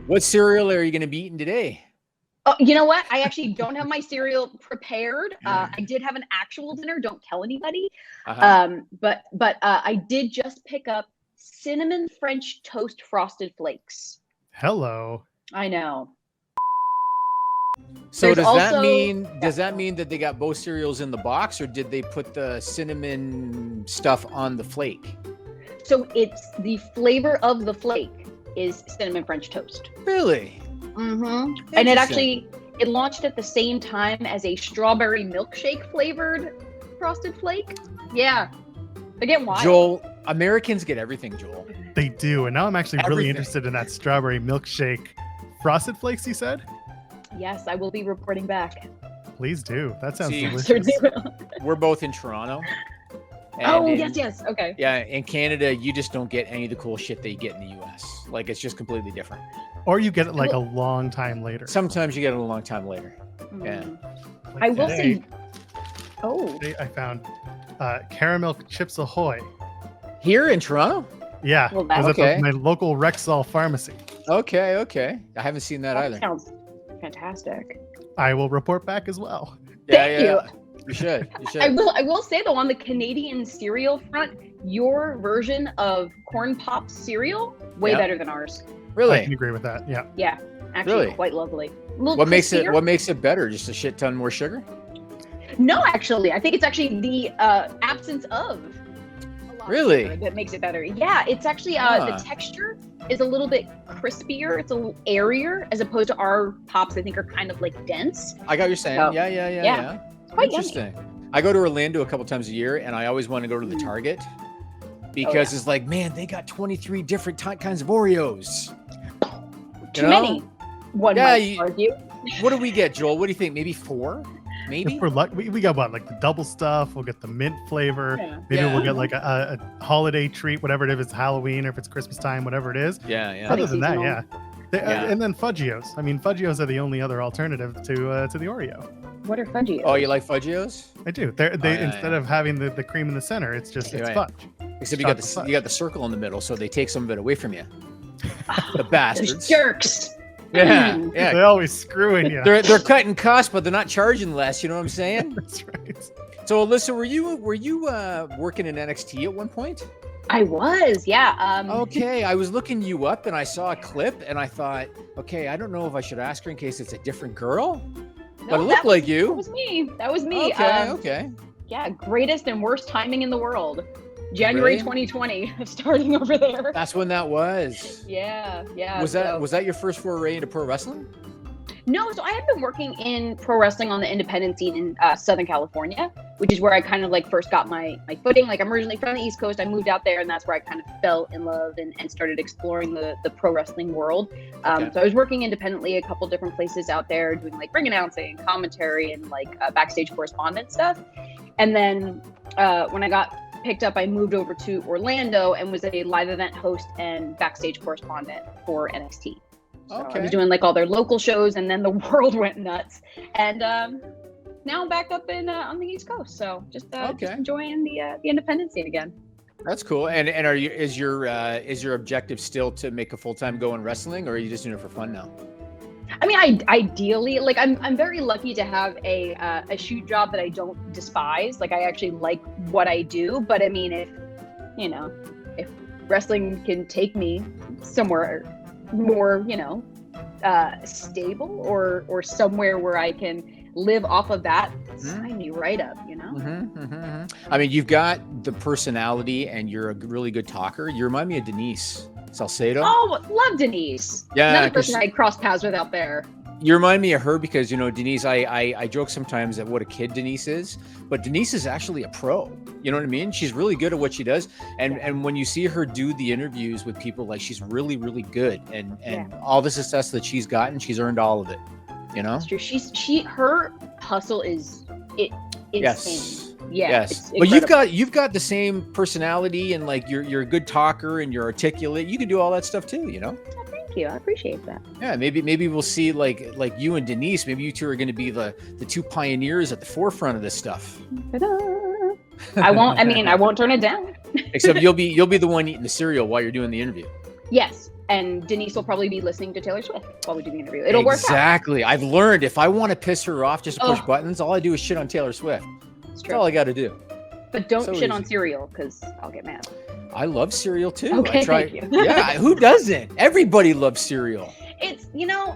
What cereal are you going to be eating today? Oh, you know what? I actually don't have my cereal prepared. I did have an actual dinner. Don't tell anybody. But I did just pick up cinnamon French toast frosted flakes. Hello. I know. So does that mean that they got both cereals in the box, or did they put the cinnamon stuff on the flake? So it's the flavor of the flake is cinnamon French toast. Really? Mm-hmm. And it launched at the same time as a strawberry milkshake flavored frosted flake. Yeah. Again, why? Joel, Americans get everything, Joel. They do. And now I'm actually really interested in that strawberry milkshake frosted flakes you said. Yes, I will be reporting back. Please do. That sounds delicious. We're both in Toronto. Yes. Okay. Yeah, in Canada, you just don't get any of the cool shit that you get in the US. Like, it's just completely different. Or you get it like a long time later. Sometimes you get it a long time later. Yeah. Like I will say. Oh. Today I found caramel chips ahoy. Here in Toronto? Yeah. Well, it was at my local Rexall pharmacy. Okay. I haven't seen that either. Sounds fantastic. I will report back as well. Thank you. You should. I will say though, on the Canadian cereal front, your version of Corn Pops cereal way better than ours. Really? I can agree with that. Yeah. Yeah. Actually, quite lovely. What makes it better? Just a shit ton more sugar? No, actually, I think it's actually the absence of a lot of sugar that makes it better. Yeah, it's actually the texture is a little bit crispier. It's a little airier as opposed to our pops. I think are kind of like dense. I got what you're saying. So, Yeah. It's quite interesting. Yummy. I go to Orlando a couple times a year, and I always want to go to the Target because it's like, man, they got 23 different kinds of Oreos. Too many. One might argue. What do we get, Joel? What do you think? Maybe 4? Maybe? If we're lucky, we got what, like the double stuff. We'll get the mint flavor. Yeah. Maybe we'll get like a holiday treat, whatever it is. If it's Halloween or if it's Christmas time, whatever it is. Yeah. Other than that, and then Fudgios. I mean, Fudgios are the only other alternative to the Oreo. What are Fudgios? Oh, you like Fudgios? I do. Instead of having the cream in the center, it's just fudge. Except you got the circle in the middle, so they take some of it away from you. The bastards. Those jerks. Yeah. They're always screwing you. They're cutting costs, but they're not charging less. You know what I'm saying? That's right. So, Alyssa, were you working in NXT at one point? I was, yeah. Okay, I was looking you up, and I saw a clip, and I thought, okay, I don't know if I should ask her in case it's a different girl, but it looked like you. That was me. Okay. Yeah, greatest and worst timing in the world. January 2020, starting over there. That's when that was. Yeah. Was that your first foray into pro wrestling? No, so I had been working in pro wrestling on the independent scene in Southern California, which is where I kind of like first got my footing. Like I'm originally from the East Coast. I moved out there, and that's where I kind of fell in love and started exploring the pro wrestling world. So I was working independently a couple different places out there, doing like ring announcing, commentary, and like backstage correspondence stuff. And then when I got picked up, I moved over to Orlando and was a live event host and backstage correspondent for NXT. So I was doing like all their local shows, and then the world went nuts. And now I'm back up in on the East Coast, so just enjoying the independent scene again. That's cool. And is your objective still to make a full-time go in wrestling, or are you just doing it for fun now? I mean, ideally, like I'm very lucky to have a shoot job that I don't despise. Like I actually like what I do, but I mean, if wrestling can take me somewhere more, stable or somewhere where I can live off of that, sign me right up, I mean, you've got the personality and you're a really good talker. You remind me of Denise Salcedo. Oh, love Denise. Yeah, another person I crossed paths with out there. You remind me of her because, Denise, I joke sometimes at what a kid Denise is, but Denise is actually a pro. You know what I mean? She's really good at what she does. And when you see her do the interviews with people, like she's really, really good. And all the success that she's gotten, she's earned all of it. That's true. Her hustle is insane. Yes. But you've got the same personality, and like you're a good talker and you're articulate. You can do all that stuff too, Thank you. I appreciate that. Yeah, maybe we'll see like you and Denise, maybe you two are going to be the two pioneers at the forefront of this stuff. I won't turn it down. Except you'll be the one eating the cereal while you're doing the interview. Yes. and Denise will probably be listening to Taylor Swift while we do the interview. It'll work out. Exactly. I've learned if I want to piss her off just to push Oh. buttons, all I do is shit on Taylor Swift. It's That's all I got to do. But don't So shit on easy. cereal because I'll get mad. I love cereal too. Okay, I try. thank you. Yeah, who doesn't? Everybody loves cereal. It's,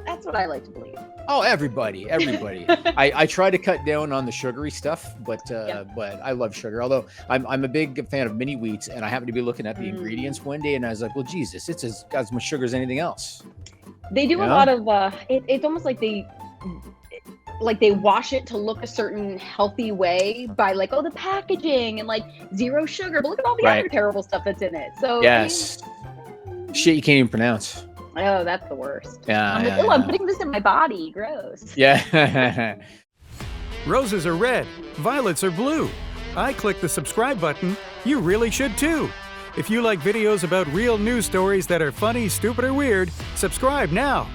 that's what I like to believe. Oh, everybody. I try to cut down on the sugary stuff, but I love sugar. Although I'm a big fan of mini wheats, and I happened to be looking at the ingredients one day, and I was like, well, Jesus, it's as much sugar as anything else. They do a lot of it's almost like they wash it to look a certain healthy way by like, the packaging and like 0 sugar, but look at all the other terrible stuff that's in it. So yes, shit you can't even pronounce. Oh, that's the worst. Yeah, I'm like, I'm putting this in my body. Gross. Yeah. Roses are red, violets are blue. I click the subscribe button. You really should too. If you like videos about real news stories that are funny, stupid, or weird, subscribe now.